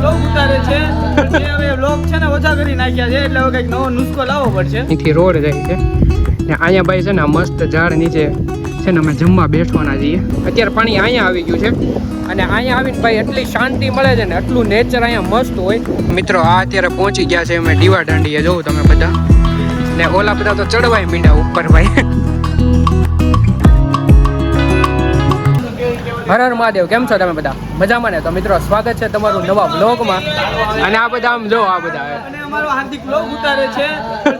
Blog ઉતારે છે જે હવે બ્લોગ છે ને ઓછા કરી નાખ્યા છે એટલે હવે કંઈક નવો નુસ્ખો લાવવો પડશે. અહીંથી રોડ જાય છે ને અહીંયા ભાઈ છે ને મસ્ત ઝાડ નીચે છે ને અમે જમવા બેસવાના છીએ. અત્યારે પાણી અહીંયા આવી ગયું છે અને અહીંયા આવીને ભાઈ એટલી શાંતિ મળે છે ને, એટલું નેચર અહીંયા મસ્ત હોય. મિત્રો આ અત્યારે પહોંચી ગયા છે અમે દીવા દાંડીએ, જોઉં તમે બધા ને ઓલા બધા તો ચડવાય મીંડા ઉપર ભાઈ. હર હર મહાદેવ, કેમ છો તમે બધા? મજામાં ને? તો મિત્રો સ્વાગત છે તમારું નવા વ્લોગમાં. અને આ બધા આમ જો આ બધા અને અમારો હાર્દિક બ્લોગ ઉતારે છે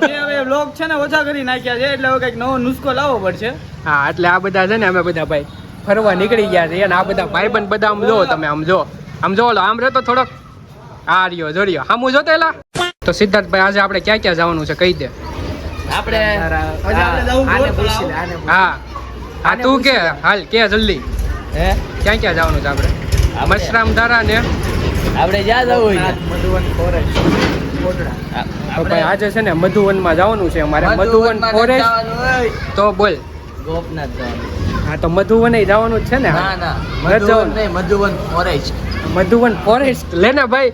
જે હવે બ્લોગ છે ને ઓછા કરી નાખ્યા છે એટલે હવે કંઈક નવો નુસ્ખો લાવવો પડશે. હા, એટલે આ બધા છે ને અમે બધા ભાઈ ફરવા નીકળી ગયા છે અને આ બધા ભાઈબંધ બધા આમ જો તમે આમ જો આમ રહેતો થોડોક આ રહ્યો જો રહ્યો આમ જોતેલા. તો સિદ્ધાર્થભાઈ આજે આપણે ક્યાં ક્યાં જવાનું છે કહી દે. આપણે હા હા તું કે હાલ કે જલ્દી ક્યાં ક્યાં જવાનું છે આપણે? મશરામ ધારા ને આપણે જ્યાં જવું હોય મધુવન ફોરેસ્ટ. તો ભાઈ આજે છે ને મધુવનમાં જવાનું છે અમારે. મધુવન ફોરેસ્ટ તો બોલ ગોપનાથ જવાનું. હા તો મધુવન જવાનું જ છે ને? ના ના મધુવન નહીં, મધુવન ફોરેસ્ટ. મધુવન ફોરેસ્ટ લેને ભાઈ.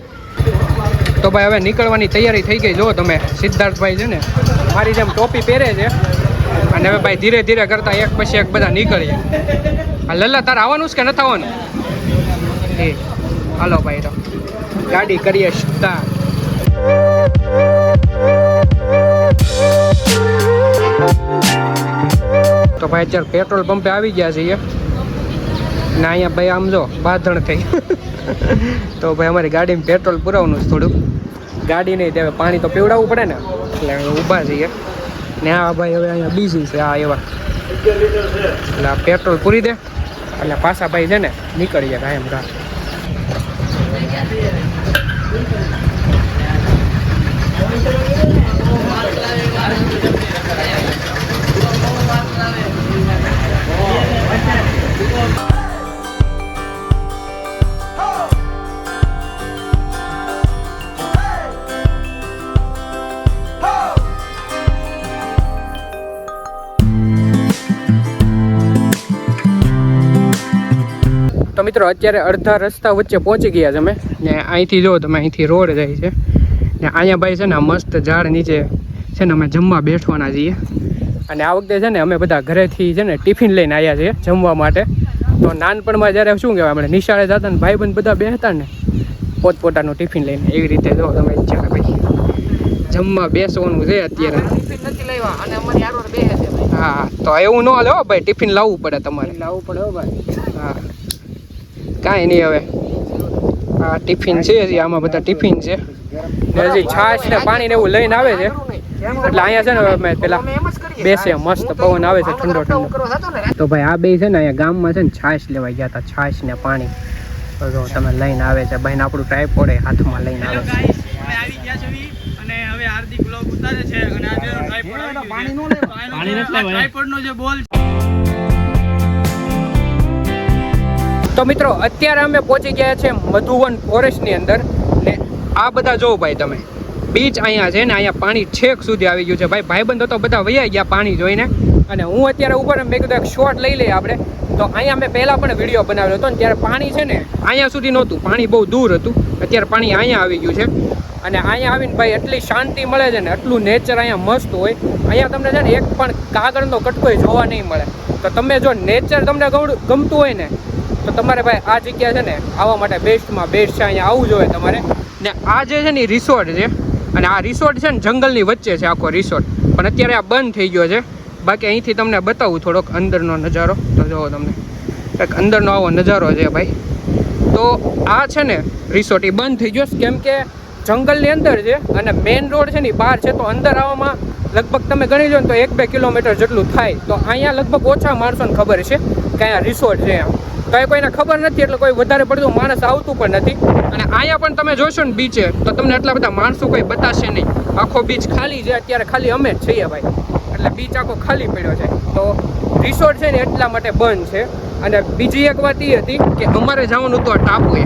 તો ભાઈ હવે નીકળવાની તૈયારી થઈ ગઈ. જો તમે સિદ્ધાર્થભાઈ છે ને મારી જેમ ટોપી પહેરે છે અને હવે ભાઈ ધીરે ધીરે કરતા એક પછી એક બધા નીકળીએ. હા લલ્લા તારે આવવાનું છે કે નથી આવવાનું? એ હાલો ભાઈ તો ગાડી કરીએ સ્ટાર્ટ. તો ભાઈ અત્યારે પેટ્રોલ પંપે આવી ગયા છીએ ને અહીંયા ભાઈ આમ જો બાંધણ થઈ. તો ભાઈ અમારી ગાડીમાં પેટ્રોલ પુરાવવાનું છે થોડુંક. ગાડી નહીં તે પાણી તો પીવડાવવું પડે ને એટલે ઊભા છીએ ને આ ભાઈ હવે અહીંયા બીજી છે આ એવા એટલે આ પેટ્રોલ પૂરી દે એટલે પાછા ભાઈ છે ને નીકળીએ કાયમ રાહ. તો મિત્રો અત્યારે અડધા રસ્તા વચ્ચે પહોંચી ગયા છે અમે ને અહીંથી જો તમે અહીંથી રોડ જાય છે ને અહીંયા ભાઈ છે ને મસ્ત ઝાડ નીચે છે ને અમે જમવા બેસવાના છીએ. અને આ વખતે છે ને અમે બધા ઘરેથી છે ને ટિફિન લઈને આવ્યા છીએ જમવા માટે. તો નાનપણમાં જ્યારે શું કહેવાય આપણે નિશાળે જતા ને ભાઈબંધ બધા બેસતા ને પોતપોતાનું ટિફિન લઈને એવી રીતે જો તમે અત્યારે ભાઈ જમવા બેસવાનું છે અત્યારે. હા તો એવું ન હાલે હો ભાઈ, ટિફિન લાવવું પડે તમારે. લાવવું પડે હો ભાઈ. હા કાંઈ નહીં હવે આ ટિફિન છે હજી આમાં બધા ટિફિન છે ને હજી છાશ ને પાણી ને એવું લઈને આવે છે એટલે અહીંયા છે ને અમે પેલા બેસે મસ્ત પવન આવે છે ઠંડો ઠંડો. તો ભાઈ આ બે છે ને અહીંયા ગામમાં છે ને છાશ લેવા ગયા હતા, છાશ ને પાણી. તો જો તમે લઈને આવે છે ભાઈ ને આપણું ટ્રાયપોડ હાથમાં લઈને આવે છે. આવી ગયા છે અને હવે હાર્દિક બ્લોગ ઉતારે છે અને આજે ટ્રાયપોડનો જે બોલ. તો મિત્રો અત્યારે અમે પહોંચી ગયા છે મધુવન ફોરેસ્ટની અંદર ને આ બધા જોવો ભાઈ તમે બીચ અહીંયા છે ને અહીંયા પાણી છેક સુધી આવી ગયું છે ભાઈ. ભાઈબંધો તો બધા વૈયા ગયા પાણી જોઈને અને હું અત્યારે ઉપર મેં કીધું એક શોટ લઈ લઈએ આપણે. તો અહીંયા મેં પહેલાં પણ વિડીયો બનાવ્યો હતો ને ત્યારે પાણી છે ને અહીંયા સુધી નહોતું, પાણી બહુ દૂર હતું. અત્યારે પાણી અહીંયા આવી ગયું છે અને અહીંયા આવીને ભાઈ એટલી શાંતિ મળે છે ને, એટલું નેચર અહીંયા મસ્ત હોય. અહીંયા તમને છે ને એક પણ કાગળનો કટકોય જોવા નહીં મળે. તો તમે જો નેચર તમને ગમતું હોય ને તો તમારે ભાઈ આ જગ્યા છે ને આવવા માટે બેસ્ટમાં બેસ્ટ છે. અહીંયા આવવું જોઈએ તમારે. ને આ જે છે ને રિસોર્ટ છે અને આ રિસોર્ટ છે ને જંગલની વચ્ચે છે આખો રિસોર્ટ, પણ અત્યારે આ બંધ થઈ ગયો છે. બાકી અહીંથી તમને બતાવું થોડોક અંદરનો નજારો. તો જુઓ તમને કંઈક અંદરનો આવો નજારો છે ભાઈ. તો આ છે ને રિસોર્ટ એ બંધ થઈ ગયો કેમ કે જંગલની અંદર છે અને મેઇન રોડ છે ને બહાર છે. તો અંદર આવવામાં લગભગ તમે ગણી લો ને તો 1-2 કિલોમીટર જેટલું થાય. તો અહીંયા લગભગ ઓછા માણસોને ખબર છે કે અહીંયા રિસોર્ટ છે એમ. કંઈ કોઈને ખબર નથી એટલે કોઈ વધારે પડતું માણસ આવતું પણ નથી. અને અહીંયા પણ તમે જોશો ને બીચે તો તમને એટલા બધા માણસો કોઈ બતાશે નહીં. આખો બીચ ખાલી છે અત્યારે, ખાલી અમે જ છીએ ભાઈ. એટલે બીચ આખો ખાલી પડ્યો છે. તો રિસોર્ટ છે ને એટલા માટે બંધ છે. અને બીજી એક વાત એ હતી કે અમારે જવાનું હતું આ ટાપુએ.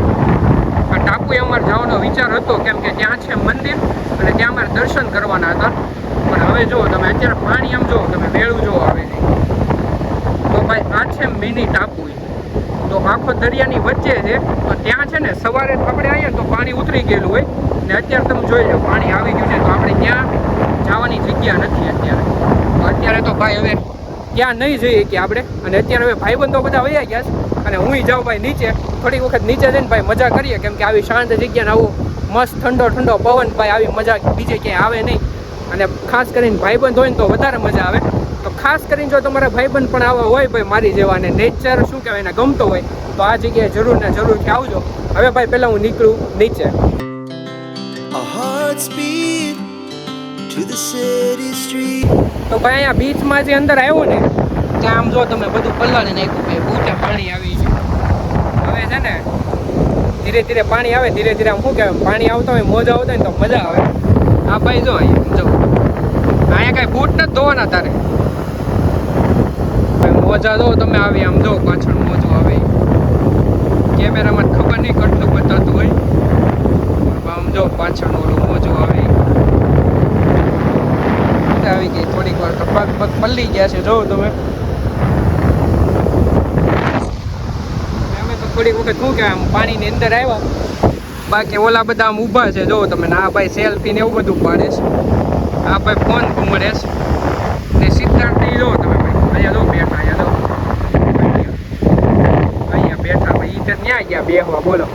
આ ટાપુએ અમારે જવાનો વિચાર હતો કેમ કે ત્યાં છે મંદિર અને ત્યાં અમારે દર્શન કરવાના હતા. પણ હવે જુઓ તમે અત્યારે પાણી આમ જુઓ તમે વેળું જુઓ આવે છે. તો ભાઈ આ છે મિની ટાપુ. તો તો આખો દરિયાની વચ્ચે છે. તો ત્યાં છે ને સવારે આપણે આવીએ તો પાણી ઉતરી ગયેલું હોય ને અત્યારે તમે જોઈ લો પાણી આવી ગયું છે. તો આપણે ત્યાં જવાની જગ્યા નથી અત્યારે. તો અત્યારે તો ભાઈ હવે ત્યાં નહીં જઈએ કે આપણે. અને અત્યારે હવે ભાઈબંધો બધા વયા ગયા છે અને હું જાઉં ભાઈ નીચે. થોડીક વખત નીચે જઈને ભાઈ મજા કરીએ, કેમ કે આવી શાંત જગ્યાને આવું મસ્ત ઠંડો ઠંડો પવન ભાઈ આવી મજા બીજે ક્યાંય આવે નહીં. અને ખાસ કરીને ભાઈબંધ હોય ને તો વધારે મજા આવે. તો ખાસ કરીને જો તમારા ભાઈબંધ પણ આવા હોય ભાઈ મારી જેવા ને નેચર શું કહેવાય એને ગમતો હોય તો આ જગ્યાએ જરૂર ને જરૂરથી આવજો. હવે ભાઈ પહેલાં હું નીકળું નીચે. તો ભાઈ અહીંયા બીચમાં જે અંદર આવ્યો ને ત્યાં આમ જો તમે બધું પલાળી નાખ્યું ભાઈ, બૂટે પાણી આવી ગયું. હવે છે ને ધીરે ધીરે પાણી આવે, ધીરે ધીરે આમ શું કહેવાય પાણી આવતા હોય મોજા આવતા હોય ને તો મજા આવે. આ ભાઈ જો અહીંયા જો અહીંયા કાંઈ બૂટ નથી ધોવાના તારે. મોજા દો તમે આવી આમ જો પાછળ મોજો આવે. કેમેરામાં ખબર નહીં કેટલું બતાતું હોય, આમ જો પાછળનું ઓલું મોજો આવે. આવી ગઈ થોડીક વાર તો પગ પગ પલ્લી ગયા છે જો તમે. અમે તો થોડીક વખત શું કે આમ પાણીની અંદર આવ્યા, બાકી ઓલા બધા આમ ઊભા છે જો તમે. આ ભાઈ સેલ્ફી ને એવું બધું પાડે છે, આ ભાઈ ફોન ઘૂમડે છે ને સિદ્ધાર્થ જો તમે ભાઈ અહીંયા જો બેઠા, અહીંયા બેઠા ભાઈ. ઈ તો ત્યાં ગયા બેહવા બોલો.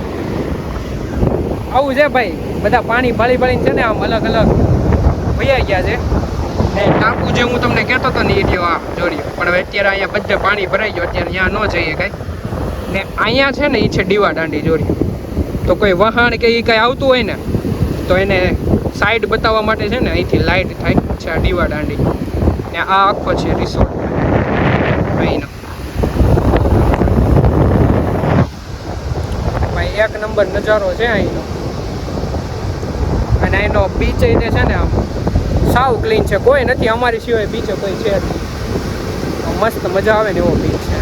આવું છે ભાઈ, બધા પાણી ભાળી ભાળીને છે ને આમ અલગ અલગ વયા ગયા છે. ને ટાપુ જે હું તમને કહેતો હતો ને એ રહ્યો આ જોડ્યો, પણ હવે અત્યારે અહીંયા બધે પાણી ભરાઈ ગયો, અત્યારે ત્યાં ન જઈએ કાંઈ. ને અહીંયા છે ને એ છે દીવા દાંડી જોડ્યો. તો કોઈ વહાણ કે એ કાંઈ આવતું હોય ને તો એને સાઈડ બતાવવા માટે છે ને અહીંથી લાઇટ થાય છે આ દીવા દાંડી. ને આ આખો છે રિસોર્ટ અહીંનો ભાઈ, એક નંબર નજારો છે અહીંનો. અને અહીંનો બીચ છે ને આમ સાવ ક્લીન છે, કોઈ નથી અમારી સિવાય બીચે કોઈ છે નહીં. મસ્ત મજા આવે ને એવો બીચ છે.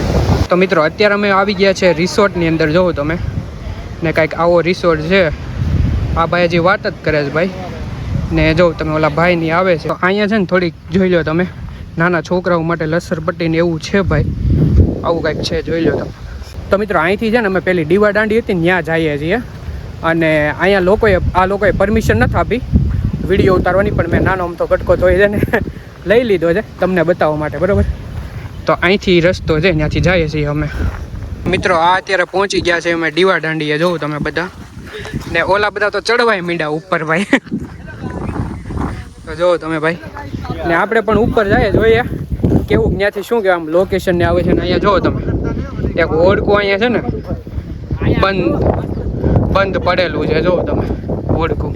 તો મિત્રો અત્યારે અમે આવી ગયા છે રિસોર્ટની અંદર. જોવો તમે ને કાંઈક આવો રિસોર્ટ છે. આ ભાઈ હજી વાત જ કરે છે ભાઈ. ને જો તમે ઓલા ભાઈની આવે છે અહીંયા છે ને થોડીક જોઈ લો તમે, નાના છોકરાઓ માટે લસરપટ્ટી ને એવું છે ભાઈ, આવું કાંઈક છે જોઈ લો તમે. તો મિત્રો અહીંથી છે ને અમે પેલી દીવા દાંડી હતી ને ત્યાં જઈએ છીએ. અને અહીંયા આ લોકોએ પરમિશન નથી આપી વિડીયો ઉતારવાની, પણ મેં નાનો અમથો કટકો જોઈ છે ને લઈ લીધો છે તમને બતાવવા માટે, બરાબર. તો અહીંથી રસ્તો છે ત્યાંથી જઈએ છીએ અમે. મિત્રો આ અત્યારે પહોંચી ગયા છે અમે દીવા દાંડીએ. જોઉં તમે બધા ને ઓલા બધા તો ચડવાય મીંડા ઉપર ભાઈ. તો જોવો તમે ભાઈ, ને આપણે પણ ઉપર જઈએ જોઈએ કેવું ત્યાંથી શું કે આમ લોકેશન ને આવે છે. ને અહીંયા જોવો તમે એક ઓળખું અહીંયા છે ને બંધ પડેલું છે, જોવો તમે ઓળખું.